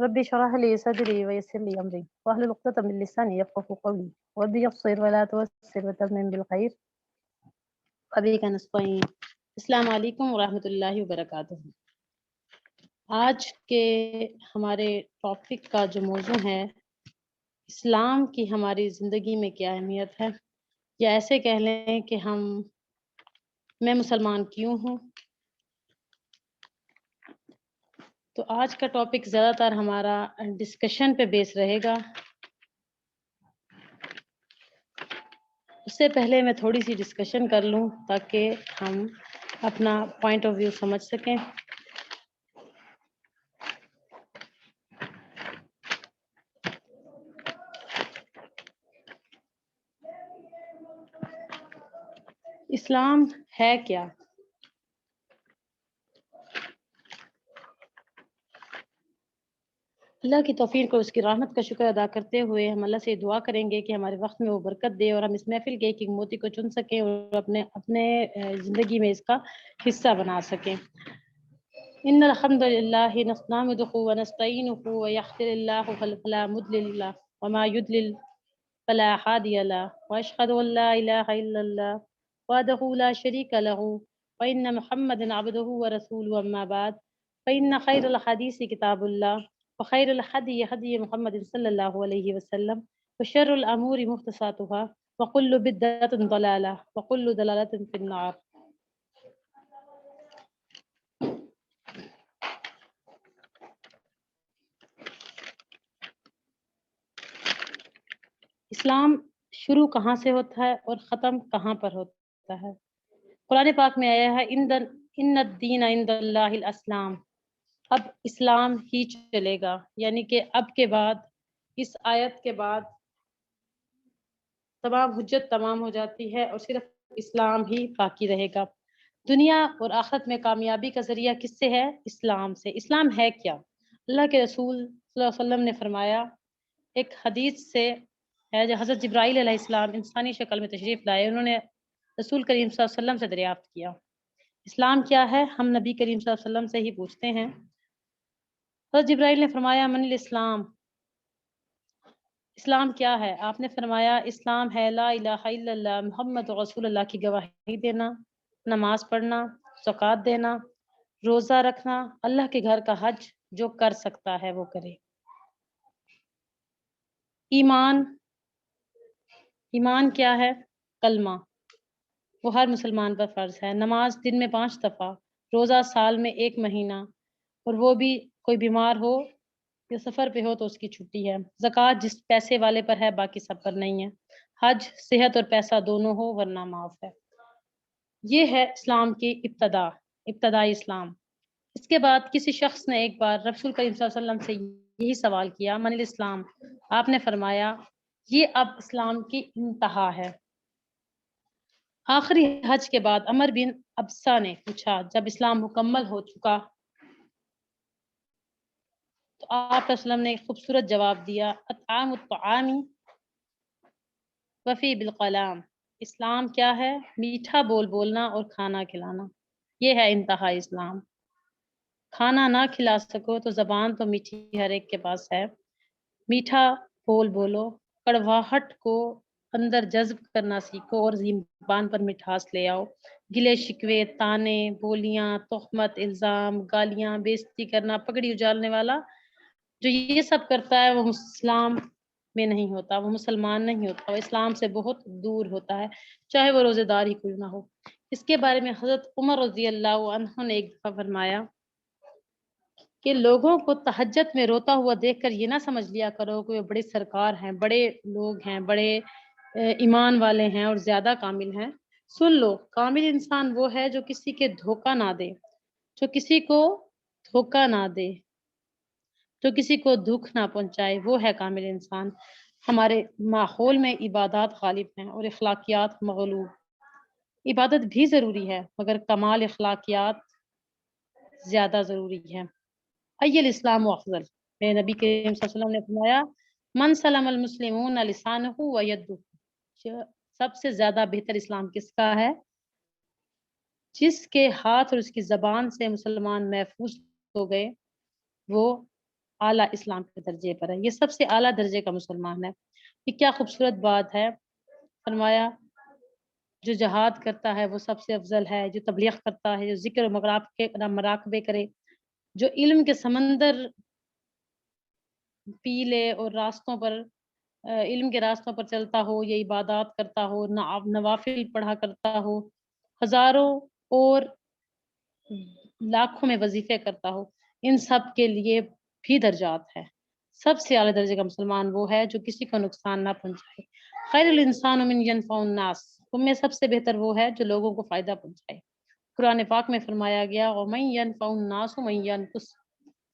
ربي اشرح لي صدري ويسر لي أمري واحلل عقدة من لساني يفقهوا قولي ربي يبصر ولا توسر وتمم بالخير وبك نستعين. السلام علیکم ورحمۃ اللہ وبرکاتہ. آج کے ہمارے ٹاپک کا جو موضوع ہے اسلام کی ہماری زندگی میں کیا اہمیت ہے، یا ایسے کہہ لیں کہ میں مسلمان کیوں ہوں. تو آج کا ٹاپک زیادہ تر ہمارا ڈسکشن پہ بیس رہے گا. اس سے پہلے میں تھوڑی سی ڈسکشن کر لوں تاکہ ہم اپنا پوائنٹ آف ویو سمجھ سکیں. اسلام ہے کیا؟ اللہ کی توفیق اور اس کی رحمت کا شکر ادا کرتے ہوئے ہم اللہ سے دعا کریں گے کہ ہمارے وقت میں وہ برکت دے اور ہم اس محفل کے ایک ایک موتی کو چن سکیں اور اپنے زندگی میں اس کا حصہ بنا سکیں. ان الحمد للہ نحمده ونستعینه ویغفر اللہ فلا مضل له وما يضلل فلا هادی له واشهد ان لا الہ الا اللہ وحدہ لا شریک له وان محمدا عبدہ ورسولہ اما بعد فان خیر الحدیث کتاب اللہ وخیر الحدی ہدی محمد صلی اللہ علیہ وسلم وشر الامور محدثاتها وكل بدعة ضلالة وكل ضلالة في النار. اسلام شروع کہاں سے ہوتا ہے اور ختم کہاں پر ہوتا ہے؟ قرآن پاک میں آیا ہے ان الدین عند اللہ الاسلام. اب اسلام ہی چلے گا، یعنی کہ اب کے بعد اس آیت کے بعد تمام حجت تمام ہو جاتی ہے اور صرف اسلام ہی باقی رہے گا. دنیا اور آخرت میں کامیابی کا ذریعہ کس سے ہے؟ اسلام سے. اسلام ہے کیا؟ اللہ کے رسول صلی اللہ علیہ وسلم نے فرمایا، ایک حدیث سے ہے جو حضرت جبرائیل علیہ السلام انسانی شکل میں تشریف لائے، انہوں نے رسول کریم صلی اللہ علیہ وسلم سے دریافت کیا اسلام کیا ہے. ہم نبی کریم صلی اللہ علیہ وسلم سے ہی پوچھتے ہیں. حضرت جبرائیل نے فرمایا من الاسلام، اسلام کیا ہے؟ آپ نے فرمایا اسلام ہے لا الہ الا اللہ محمد رسول اللہ کی گواہی دینا، نماز پڑھنا، زکوٰۃ دینا، روزہ رکھنا، اللہ کے گھر کا حج جو کر سکتا ہے وہ کرے. ایمان کیا ہے؟ کلمہ، وہ ہر مسلمان پر فرض ہے. نماز دن میں 5 دفعہ، روزہ سال میں 1 مہینہ، اور وہ بھی کوئی بیمار ہو یا سفر پہ ہو تو اس کی چھٹی ہے. زکوٰۃ جس پیسے والے پر ہے باقی سب پر نہیں ہے. حج صحت اور پیسہ دونوں ہو ورنہ معاف ہے. یہ ہے اسلام کی ابتدائی اسلام. اس کے بعد کسی شخص نے ایک بار رسول کریم صلی اللہ علیہ وسلم سے یہی سوال کیا من الاسلام. آپ نے فرمایا یہ اب اسلام کی انتہا ہے. آخری حج کے بعد عمر بن ابسہ نے پوچھا جب اسلام مکمل ہو چکا تو آپ علیہ وسلم نے ایک خوبصورت جواب دیا اطعام الطعام وفی بالکلام. اسلام کیا ہے؟ میٹھا بولنا اور کھانا کھلانا. یہ ہے انتہا اسلام. کھانا نہ کھلا سکو تو زبان تو میٹھی ہر ایک کے پاس ہے. میٹھا بولو، کڑواہٹ کو اندر جذب کرنا سیکھو اور زبان پر مٹھاس لے آؤ. گلے شکوے، تانے، بولیاں، تہمت، الزام، گالیاں، بےزتی کرنا، پگڑی اجالنے والا جو یہ سب کرتا ہے وہ اسلام میں نہیں ہوتا، وہ مسلمان نہیں ہوتا، وہ اسلام سے بہت دور ہوتا ہے، چاہے وہ روزے دار ہی کیوں نہ ہو. اس کے بارے میں حضرت عمر رضی اللہ عنہ نے ایک دفعہ فرمایا کہ لوگوں کو تہجد میں روتا ہوا دیکھ کر یہ نہ سمجھ لیا کرو کہ وہ بڑے سرکار ہیں، بڑے لوگ ہیں، بڑے ایمان والے ہیں اور زیادہ کامل ہیں. سن لو، کامل انسان وہ ہے جو کسی کے دھوکہ نہ دے، جو کسی کو دھوکہ نہ دے، جو کسی کو دکھ نہ پہنچائے وہ ہے کامل انسان۔ ہمارے ماحول میں عبادات غالب ہیں اور اخلاقیات مغلوب۔ عبادت بھی ضروری ہے مگر کمال اخلاقیات زیادہ ضروری ہے۔ ای الاسلام افضل، میرے نبی کریم صلی اللہ علیہ وسلم نے فرمایا من سلم المسلمون لسانہ و یدہ، سب سے زیادہ بہتر اسلام کس کا ہے؟ جس کے ہاتھ اور اس کی زبان سے مسلمان محفوظ ہو گئے وہ اعلیٰ اسلام کے درجے پر ہے، یہ سب سے اعلیٰ درجے کا مسلمان ہے۔ یہ کیا خوبصورت بات ہے، فرمایا جو جہاد کرتا ہے وہ سب سے افضل ہے، جو تبلیغ کرتا ہے، جو ذکر و مراقبے کرے، جو علم کے سمندر پی لے اور راستوں پر علم کے راستوں پر چلتا ہو، یہ عبادات کرتا ہو، نوافل پڑھا کرتا ہو، ہزاروں اور لاکھوں میں وظیفے کرتا ہو، ان سب کے لیے بھی درجات ہے۔ سب سے اعلیٰ درجے کا مسلمان وہ ہے جو کسی کو نقصان نہ پہنچائے۔ خیر الانسان من ینفع الناس، تم میں سب سے بہتر وہ ہے جو لوگوں کو فائدہ پہنچائے۔ قرآن پاک میں فرمایا گیا وَمَن يَنفَعُ النَّاسُ مَن يَنقُص،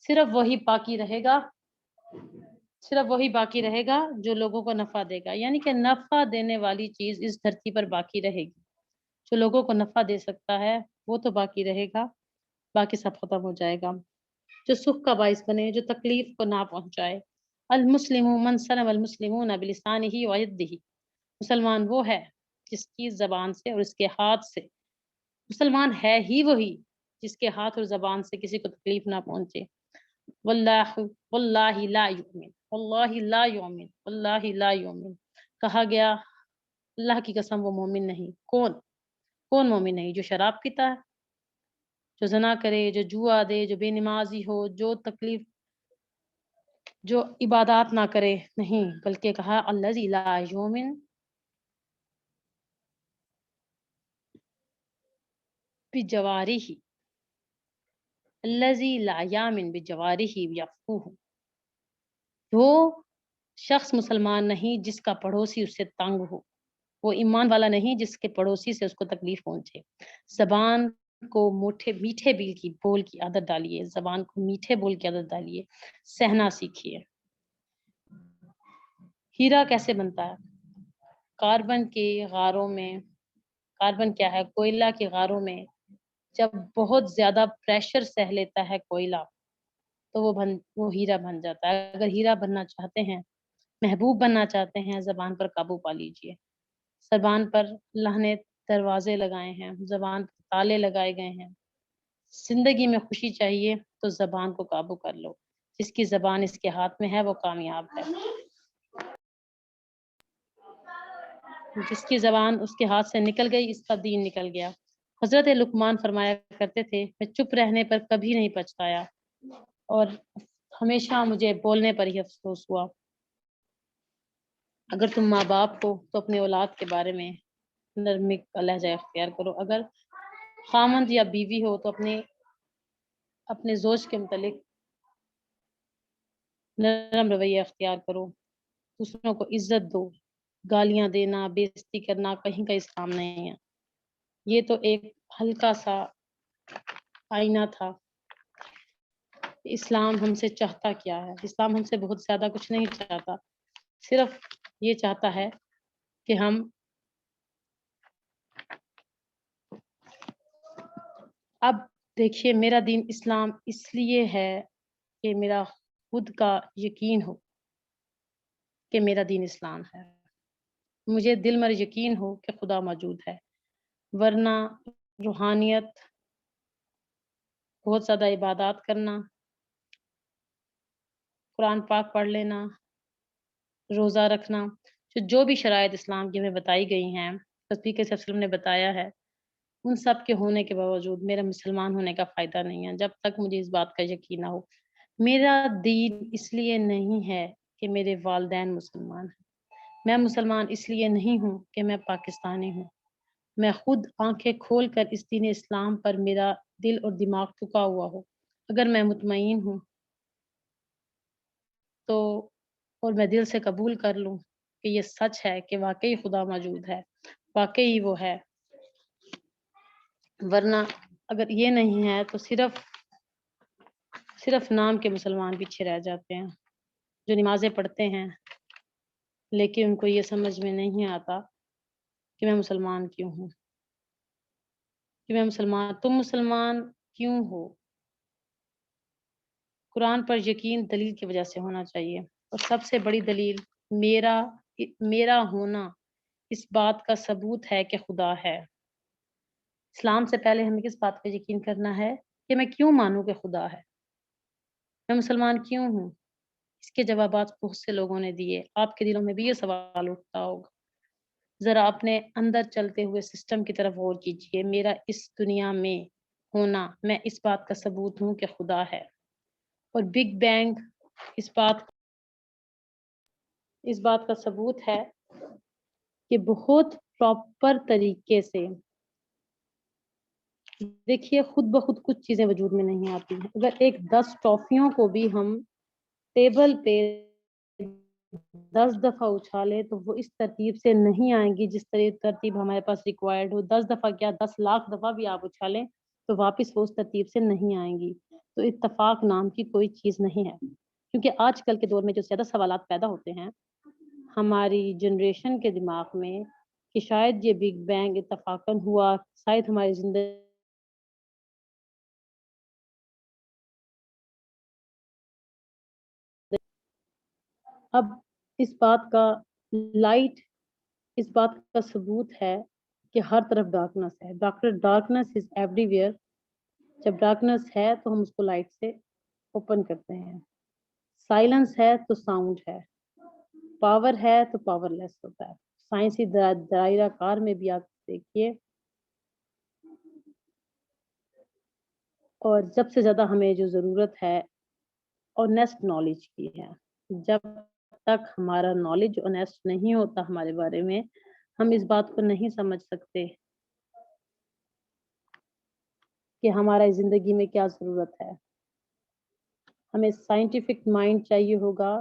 صرف وہی باقی رہے گا جو لوگوں کو نفع دے گا، یعنی کہ نفع دینے والی چیز اس دھرتی پر باقی رہے گی۔ جو لوگوں کو نفع دے سکتا ہے وہ تو باقی رہے گا، باقی سب ختم ہو جائے گا۔ جو سکھ کا باعث بنے، جو تکلیف کو نہ پہنچائے۔ المسلم من سلم المسلمون بلسانہ ویدہ، مسلمان وہ ہے جس کی زبان سے اور اس کے ہاتھ سے، مسلمان ہے ہی وہی جس کے ہاتھ اور زبان سے کسی کو تکلیف نہ پہنچے۔ واللہ لا یؤمن، واللہ لا یؤمن، واللہ لا یؤمن، کہا گیا اللہ کی قسم وہ مومن نہیں۔ کون مومن نہیں؟ جو شراب پیتا ہے، جو زنا کرے، جو جوا دے، جو بے نمازی ہو، جو عبادات نہ کرے، نہیں، بلکہ کہا الذی لا یؤمن بجوارح، الذی لا یامن بجوارح یفقہہ، وہ شخص مسلمان نہیں جس کا پڑوسی اس سے تنگ ہو، وہ ایمان والا نہیں جس کے پڑوسی سے اس کو تکلیف پہنچے۔ زبان کو میٹھے بول کی عادت ڈالیے، زبان کو میٹھے بول کی عادت ڈالیے، سہنا سیکھیے۔ ہیرا کیسے بنتا ہے؟ کاربن کیا ہے؟ کوئلہ کے غاروں میں جب بہت زیادہ پریشر سہ لیتا ہے کوئلہ تو وہ ہیرا بن جاتا ہے۔ اگر ہیرا بننا چاہتے ہیں، محبوب بننا چاہتے ہیں، زبان پر قابو پا لیجئے۔ زبان پر اللہ نے دروازے لگائے ہیں، زبان پر تالے لگائے گئے ہیں۔ زندگی میں خوشی چاہیے تو زبان کو قابو کر لو، جس کی زبان اس کے ہاتھ میں ہے وہ کامیاب ہے، جس کی زبان اس کے ہاتھ سے نکل گئی اس کا دین نکل گیا۔ حضرت لقمان فرمایا کرتے تھے میں چپ رہنے پر کبھی نہیں پچھتایا اور ہمیشہ مجھے بولنے پر ہی افسوس ہوا۔ اگر تم ماں باپ ہو تو اپنے اولاد کے بارے میں نرمی کا لہجہ اختیار کرو، اگر خامند یا بیوی ہو تو اپنے زوج کے متعلق نرم رویہ اختیار کرو، دوسروں کو عزت دو، گالیاں دینا، بے عزتی کرنا کہیں کا اسلام نہیں ہے۔ یہ تو ایک ہلکا سا آئینہ تھا۔ اسلام ہم سے چاہتا کیا ہے؟ اسلام ہم سے بہت زیادہ کچھ نہیں چاہتا، صرف یہ چاہتا ہے کہ ہم اب دیکھیے میرا دین اسلام اس لیے ہے کہ میرا خود کا یقین ہو کہ میرا دین اسلام ہے، مجھے دل میں یقین ہو کہ خدا موجود ہے، ورنہ روحانیت، بہت زیادہ عبادات کرنا، قرآن پاک پڑھ لینا، روزہ رکھنا، جو بھی شرائط اسلام کی ہمیں بتائی گئی ہیں، رسول کے وسلم نے بتایا ہے، ان سب کے ہونے کے باوجود میرا مسلمان ہونے کا فائدہ نہیں ہے جب تک مجھے اس بات کا یقین نہ ہو۔ میرا دین اس لیے نہیں ہے کہ میرے والدین مسلمان ہیں، میں مسلمان اس لیے نہیں ہوں کہ میں پاکستانی ہوں، میں خود آنکھیں کھول کر اس دین اسلام پر میرا دل اور دماغ ٹکا ہوا ہو، اگر میں مطمئن ہوں تو اور میں دل سے قبول کر لوں کہ یہ سچ ہے کہ واقعی خدا موجود ہے، واقعی وہ ہے، ورنہ اگر یہ نہیں ہے تو صرف صرف نام کے مسلمان پیچھے رہ جاتے ہیں، جو نمازیں پڑھتے ہیں لیکن ان کو یہ سمجھ میں نہیں آتا کہ میں مسلمان کیوں ہوں، کہ میں مسلمان، تم مسلمان کیوں ہو؟ قرآن پر یقین دلیل کی وجہ سے ہونا چاہیے، اور سب سے بڑی دلیل میرا ہونا اس بات کا ثبوت ہے کہ خدا ہے۔ اسلام سے پہلے ہمیں کس بات پہ یقین کرنا ہے کہ میں کیوں مانوں کہ خدا ہے، میں مسلمان کیوں ہوں؟ اس کے جوابات بہت سے لوگوں نے دیے، آپ کے دلوں میں بھی یہ سوال اٹھتا ہوگا۔ ذرا اپنے اندر چلتے ہوئے سسٹم کی طرف غور کیجیے۔ میرا اس دنیا میں ہونا، میں اس بات کا ثبوت ہوں کہ خدا ہے، اور بگ بینگ اس بات کا ثبوت ہے کہ بہت پراپر طریقے سے دیکھیے خود بخود کچھ چیزیں وجود میں نہیں آتی ہیں۔ اگر ایک 10 ٹافیوں کو بھی ہم ٹیبل پہ 10 دفعہ اچھالے تو وہ اس ترتیب سے نہیں آئیں گی جس ترتیب ہمارے پاس ریکوائرڈ ہو۔ 10 دفعہ کیا 10 لاکھ دفعہ بھی آپ اچھالیں تو واپس وہ اس ترتیب سے نہیں آئیں گی۔ تو اتفاق نام کی کوئی چیز نہیں ہے، کیونکہ آج کل کے دور میں جو زیادہ سوالات پیدا ہوتے ہیں ہماری جنریشن کے دماغ میں کہ شاید یہ بگ بینگ اتفاقاً ہوا، شاید ہماری زندگی اب اس بات کا لائٹ، اس بات کا ثبوت ہے کہ ہر طرف ڈارکنس ہے۔ Darkness is every where. جب ڈارکنس ہے تو ہم اس کو لائٹ سے اوپن کرتے ہیں۔ سائلنس ہے تو ساؤنڈ ہے، پاور ہے تو پاور لیس ہوتا ہے۔ سائنسی دائرہ کار میں بھی آپ دیکھیے، اور سب سے زیادہ ہمیں جو ضرورت ہے آنیسٹ نالج کی ہے۔ جب تک ہمارا نالج آنیسٹ نہیں ہوتا ہمارے بارے میں، ہم اس بات کو نہیں سمجھ سکتے کہ ہمارا زندگی میں کیا ضرورت ہے۔ ہمیں سائنٹیفک مائنڈ چاہیے ہوگا،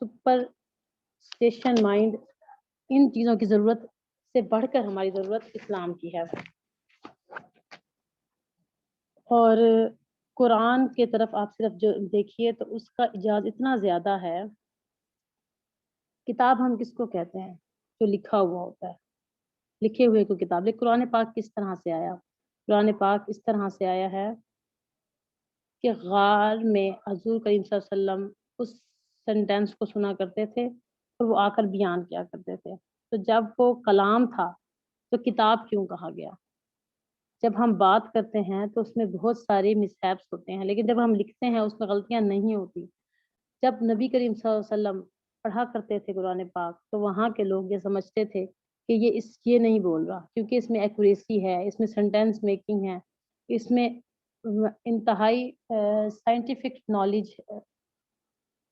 سپر اسٹیشن مائنڈ۔ ان چیزوں کی ضرورت سے بڑھ کر ہماری ضرورت اسلام کی ہے۔ اور قرآن کے طرف آپ صرف جو دیکھیے تو اس کا اعجاز اتنا زیادہ ہے۔ کتاب ہم کس کو کہتے ہیں؟ جو لکھا ہوا ہوتا ہے، لکھے ہوئے کو کتاب۔ لیکن قرآن پاک کس طرح سے آیا؟ قرآن پاک اس طرح سے آیا ہے کہ غار میں حضور کریم صلی اللہ علیہ وسلم اس سینٹینس کو سنا کرتے تھے اور وہ آ کر بیان کیا کرتے تھے۔ تو جب وہ کلام تھا تو کتاب کیوں کہا گیا؟ جب ہم بات کرتے ہیں تو اس میں بہت سارے مسہیپس ہوتے ہیں، لیکن جب ہم لکھتے ہیں اس میں غلطیاں نہیں ہوتی۔ جب نبی کریم صلی اللہ علیہ وسلم پڑھا کرتے تھے قرآن پاک تو وہاں کے لوگ یہ سمجھتے تھے کہ یہ نہیں بول رہا، کیونکہ اس میں ایکوریسی ہے، اس میں سینٹینس میکنگ ہے، اس میں انتہائی سائنٹیفک نالج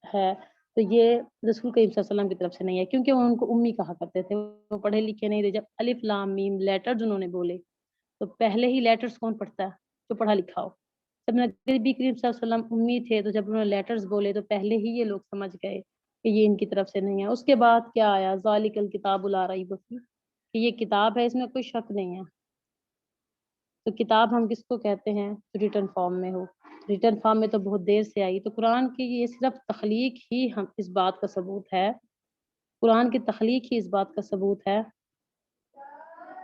ہے۔ تو یہ رسول کریم صلی اللہ علیہ وسلم کی طرف سے نہیں ہے، کیونکہ وہ ان کو امی کہا کرتے تھے، وہ پڑھے لکھے نہیں تھے۔ جب الف لام میم لیٹرز انہوں نے بولے تو پہلے ہی لیٹرز کون پڑھتا ہے؟ جو پڑھا لکھا ہو۔ جب نبی کریم صلی اللہ علیہ وسلم امی تھے تو جب انہوں نے لیٹرز بولے تو پہلے ہی یہ لوگ سمجھ گئے کہ یہ ان کی طرف سے نہیں ہے۔ اس کے بعد کیا آیا؟ ذالک الکتاب لا ریب فیہ، کہ یہ کتاب ہے، اس میں کوئی شک نہیں ہے۔ تو کتاب ہم کس کو کہتے ہیں؟ ریٹن فارم میں ہو۔ ریٹن فارم میں تو بہت دیر سے آئی۔ تو قرآن کی یہ صرف تخلیق ہی ہم اس بات کا ثبوت ہے، قرآن کی تخلیق ہی اس بات کا ثبوت ہے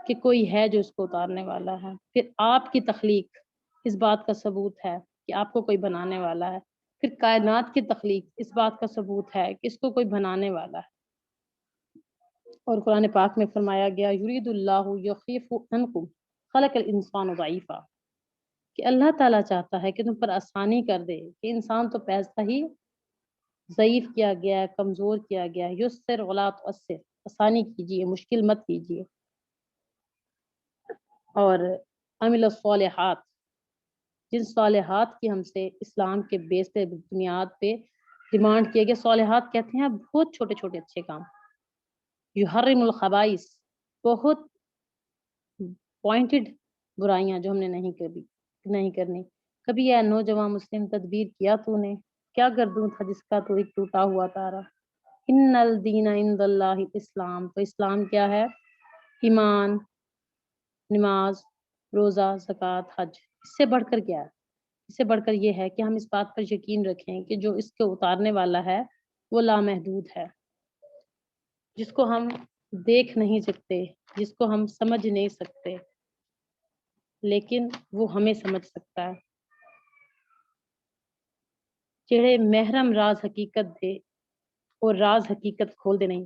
کہ کوئی ہے جو اس کو اتارنے والا ہے۔ پھر آپ کی تخلیق اس بات کا ثبوت ہے کہ آپ کو کوئی بنانے والا ہے۔ پھر کائنات کی تخلیق اس بات کا ثبوت ہے کہ اس کو کوئی بنانے والا ہے۔ اور قرآن پاک میں فرمایا گیا یرید اللہ یخفف عنکم خلق الانسان ضعیفا، کہ اللہ تعالیٰ چاہتا ہے کہ تم پر آسانی کر دے، کہ انسان تو پیدا ہی ضعیف کیا گیا ہے، کمزور کیا گیا ہے۔ یسر ولا تعسر، آسانی کیجیے، مشکل مت کیجیے۔ اور عمل الصالحات، جن صالحات کی ہم سے اسلام کے بیس پہ بنیاد پہ ڈیمانڈ کیا گیا۔ صالحات کہتے ہیں بہت چھوٹے چھوٹے اچھے کام۔ یحرم الخبائث، بہت پوائنٹڈ برائیاں جو ہم نے نہیں کرنی۔ کبھی اے نوجوان مسلم تدبیر کیا تو نے؟ کیا گردوں تھا جس کا تو ایک ٹوٹا ہوا تارا؟ ان الدین عند اللہ اسلام، تو اسلام کیا ہے؟ ایمان، نماز، روزہ، زکوٰۃ، حج۔ اس سے بڑھ کر کیا ہے؟ اس سے بڑھ کر یہ ہے کہ ہم اس بات پر یقین رکھیں کہ جو اس کے اتارنے والا ہے وہ لامحدود ہے، جس کو ہم دیکھ نہیں سکتے، جس کو ہم سمجھ نہیں سکتے، لیکن وہ ہمیں سمجھ سکتا ہے۔ ਜਿਹੜੇ ਮਹਿਰਮ ਰਾਜ਼ ਹਕੀਕਤ ਦੇ ਉਹ ਰਾਜ਼ ਹਕੀਕਤ ਖੋਲਦੇ ਨਹੀਂ,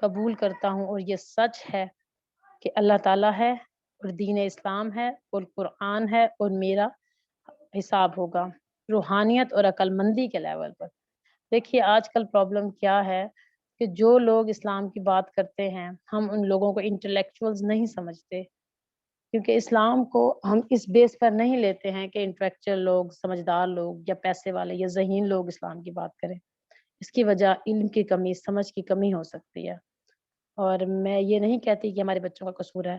قبول کرتا ہوں اور یہ سچ ہے کہ اللہ تعالیٰ ہے اور دین اسلام ہے اور قرآن ہے اور میرا حساب ہوگا روحانیت اور عقل مندی کے لیول پر۔ دیکھیے آج کل پرابلم کیا ہے کہ جو لوگ اسلام کی بات کرتے ہیں ہم ان لوگوں کو انٹلیکچوئلز نہیں سمجھتے، کیونکہ اسلام کو ہم اس بیس پر نہیں لیتے ہیں کہ انٹلیکچوئل لوگ، سمجھدار لوگ یا پیسے والے یا ذہین لوگ اسلام کی بات کریں۔ اس کی وجہ علم کی کمی، سمجھ کی کمی ہو سکتی ہے، اور میں یہ نہیں کہتی کہ ہمارے بچوں کا قصور ہے،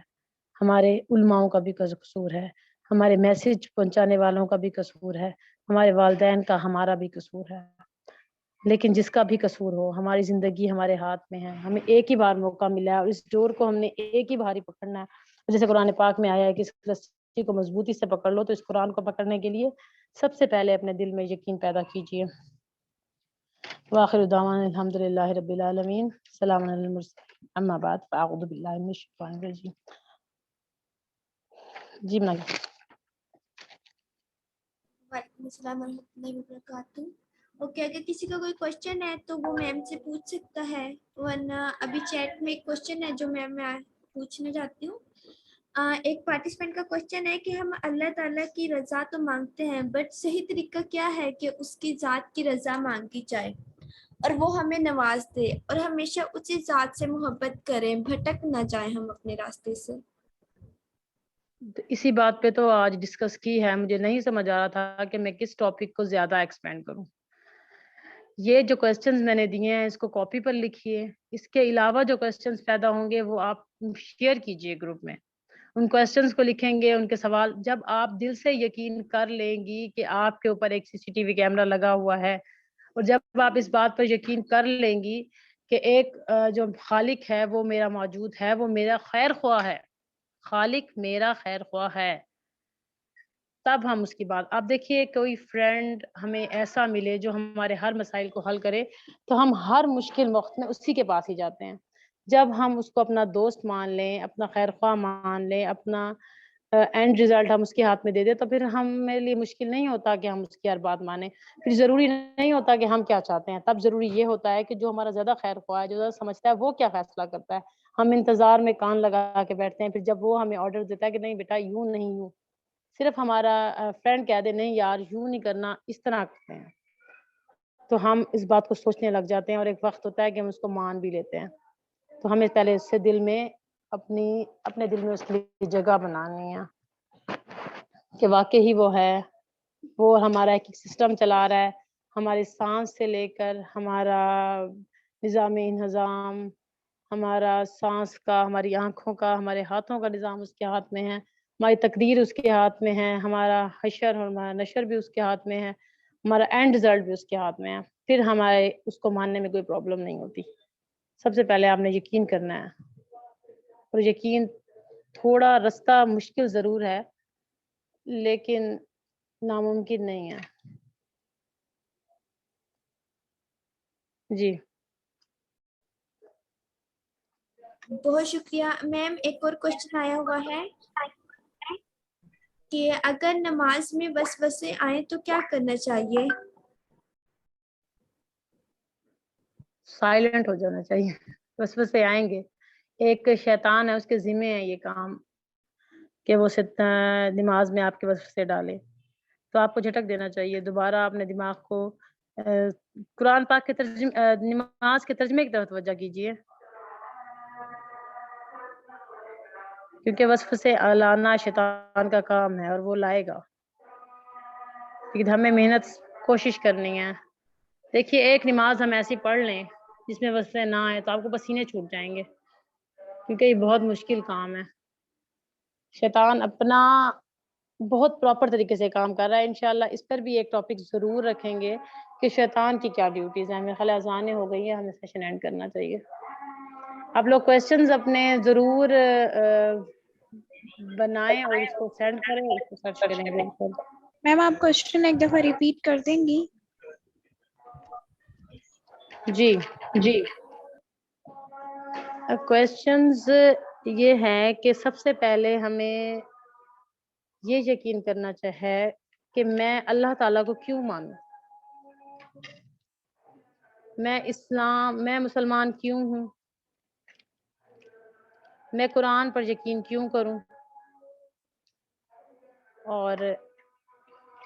ہمارے علماؤں کا بھی قصور ہے، ہمارے میسج پہنچانے والوں کا بھی قصور ہے، ہمارے والدین کا، ہمارا بھی قصور ہے، لیکن جس کا بھی قصور ہو ہماری زندگی ہمارے ہاتھ میں ہے۔ ہمیں ایک ہی بار موقع ملا ہے اور اس ڈور کو ہم نے ایک ہی بار ہی پکڑنا ہے، جیسے قرآن پاک میں آیا ہے کہ اس رسی کو مضبوطی سے پکڑ لو، تو اس قرآن کو پکڑنے کے لیے سب سے پہلے اپنے دل میں یقین پیدا کیجیے۔ وآخر دعوانا الحمدللہ رب العالمین، سلام علی المرسلین، اما بعد فاعوذ باللہ من الشیطان الرجیم۔ جی منال۔ وعلیکم السلام ورحمۃ اللہ وبرکاتہ۔ اوکے، اگر کسی کا کوئی کوشچن ہے تو وہ میم سے پوچھ سکتا ہے، ورنہ ابھی چیٹ میں ایک کوشچن ہے جو میں پوچھنا چاہتی ہوں۔ ایک پارٹیسپینٹ کا کوشچن ہے کہ ہم اللہ تعالیٰ کی رضا تو مانگتے ہیں، بٹ صحیح طریقہ کیا ہے کہ اس کی ذات کی رضا مانگی جائے اور وہ ہمیں نواز دے اور ہمیشہ اسی ذات سے محبت کریں، بھٹک نہ جائیں ہم اپنے راستے سے۔ اسی بات پہ تو آج ڈسکس کی ہے، مجھے نہیں سمجھ آ رہا تھا کہ میں کس ٹاپک کو زیادہ ایکسپینڈ کروں۔ یہ جو کوسچنز میں نے دیے ہیں اس کو کاپی پر لکھیے، اس کے علاوہ جو کوسچنز پیدا ہوں گے وہ آپ شیئر کیجئے گروپ میں، ان کوسچنز کو لکھیں گے، ان کے سوال جب آپ دل سے یقین کر لیں گی کہ آپ کے اوپر ایک سی ٹی وی کیمرہ لگا ہوا ہے، اور جب آپ اس بات پر یقین کر لیں گی کہ ایک جو خالق ہے وہ میرا موجود ہے، وہ میرا خیر خواہ ہے، خالق میرا خیر خواہ ہے، تب ہم اس کی بات۔ آپ دیکھیے کوئی فرینڈ ہمیں ایسا ملے جو ہمارے ہر مسائل کو حل کرے، تو ہم ہر مشکل وقت میں اسی کے پاس ہی جاتے ہیں۔ جب ہم اس کو اپنا دوست مان لیں، اپنا خیر خواہ مان لیں، اپنا اینڈ ریزلٹ ہم اس کے ہاتھ میں دے دیں، تو پھر ہمیں لیے مشکل نہیں ہوتا کہ ہم اس کی ہر بات مانیں، پھر ضروری نہیں ہوتا کہ ہم کیا چاہتے ہیں، تب ضروری یہ ہوتا ہے کہ جو ہمارا زیادہ خیر خواہ ہے، جو زیادہ سمجھتا ہے، وہ کیا فیصلہ کرتا ہے۔ ہم انتظار میں کان لگا کے بیٹھتے ہیں، پھر جب وہ ہمیں آرڈر دیتا ہے کہ نہیں بیٹا یوں نہیں، یوں، صرف ہمارا فرینڈ کہہ دے نہیں یار یوں نہیں کرنا، اس طرح کرتے ہیں، تو ہم اس بات کو سوچنے لگ جاتے ہیں، اور ایک وقت ہوتا ہے کہ ہم اس کو مان بھی لیتے ہیں۔ تو ہمیں پہلے اس سے دل میں اپنے دل میں اس کے لیے جگہ بنانی ہے کہ واقعی وہ ہے، وہ ہمارا ایک سسٹم چلا رہا ہے، ہماری سانس سے لے کر ہمارا نظام انہضام، ہمارا سانس کا، ہماری آنکھوں کا، ہمارے ہاتھوں کا نظام اس کے ہاتھ میں ہے، ہماری تقدیر اس کے ہاتھ میں ہے، ہمارا حشر اور ہمارا نشر بھی اس کے ہاتھ میں ہے، ہمارا اینڈ رزلٹ بھی اس کے ہاتھ میں ہے، پھر ہمارے اس کو ماننے میں کوئی پرابلم نہیں ہوتی۔ سب سے پہلے آپ نے یقین کرنا ہے، اور یقین تھوڑا رستہ مشکل ضرور ہے لیکن ناممکن نہیں ہے۔ جی بہت شکریہ میم۔ ایک اور کوشچن آیا ہوا ہے کہ اگر نماز میں وسوسے آئیں تو کیا کرنا چاہیے؟ سائلنٹ ہو جانا چاہیے، وسوسے آئیں گے، ایک شیطان ہے اس کے ذمہ ہے یہ کام کہ وہ نماز میں آپ کے وسوسے ڈالے، تو آپ کو جھٹک دینا چاہیے، دوبارہ اپنے دماغ کو قرآن پاک کے نماز کے ترجمے کی طرف توجہ کیجیے، کیونکہ وسوسے لانا شیطان کا کام ہے اور وہ لائے گا، لیکن ہمیں محنت کوشش کرنی ہے۔ دیکھیے ایک نماز ہم ایسی پڑھ لیں جس میں وسوسے نہ آئے تو آپ کو پسینے چھوٹ جائیں گے، کیونکہ یہ بہت مشکل کام ہے۔ شیطان اپنا بہت پراپر طریقے سے کام کر رہا ہے، انشاءاللہ اس پر بھی ایک ٹاپک ضرور رکھیں گے کہ شیطان کی کیا ڈیوٹیز ہیں۔ میرے خیال اذان ہو گئی ہے، ہمیں سیشن اینڈ کرنا چاہیے۔ آپ لوگ کوسچنز اپنے ضرور بنائیں اور اس کو سینڈ کریں، اس کو سرچ کریں گے۔ میم آپ کوشچن ایک دفعہ ریپیٹ کر دیں گی؟ جی کوسچنز یہ ہیں کہ سب سے پہلے ہمیں یہ یقین کرنا چاہے کہ میں اللہ تعالیٰ کو کیوں مانوں، میں مسلمان کیوں ہوں، میں قرآن پر یقین کیوں کروں اور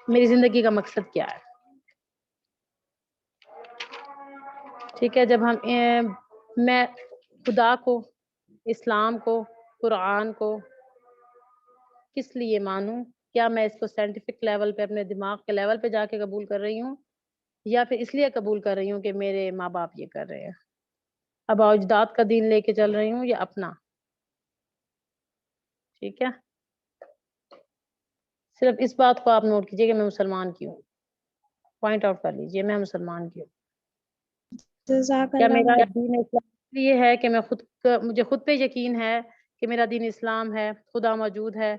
میری زندگی کا مقصد کیا ہے. ٹھیک ہے, جب میں خدا کو, اسلام کو, قرآن کو کس لیے مانوں؟ کیا میں اس کو سائنٹیفک لیول پہ, اپنے دماغ کے لیول پہ جا کے قبول کر رہی ہوں, یا پھر اس لیے قبول کر رہی ہوں کہ میرے ماں باپ یہ کر رہے ہیں, اب اجداد کا دین لے کے چل رہی ہوں یا اپنا؟ ٹھیک ہے, صرف اس بات کو آپ نوٹ کیجئے کہ میں مسلمان کیوں, پوائنٹ آؤٹ کر لیجئے میں مسلمان کیوں. جزاک کیا اللہ. میرا دین اسلام یہ ہے کہ مجھے خود پہ یقین ہے کہ میرا دین اسلام ہے, خدا موجود ہے.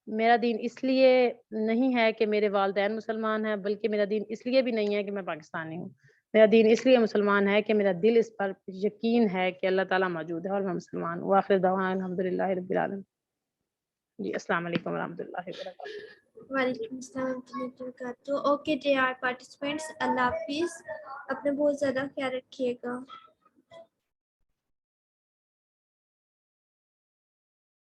میرا دین اس لیے نہیں ہے کہ میرے والدین مسلمان ہیں, بلکہ میرا دین اس لیے بھی نہیں ہے کہ میں پاکستانی ہوں. میرا دین اس لیے مسلمان ہے کہ میرا دل اس پر یقین ہے کہ اللہ تعالیٰ موجود ہے اور میں مسلمان ہوں. آخر دعوانا الحمدللہ رب العالمین. جی السلام علیکم ورحمۃ اللہ وبرکاتہ. وعلیکم السلام ورحمۃ اللہ وبرکاتہ. اوکے ڈیئر پارٹیسپینٹس, اللہ حافظ. اپنا بہت زیادہ خیال رکھیے گا.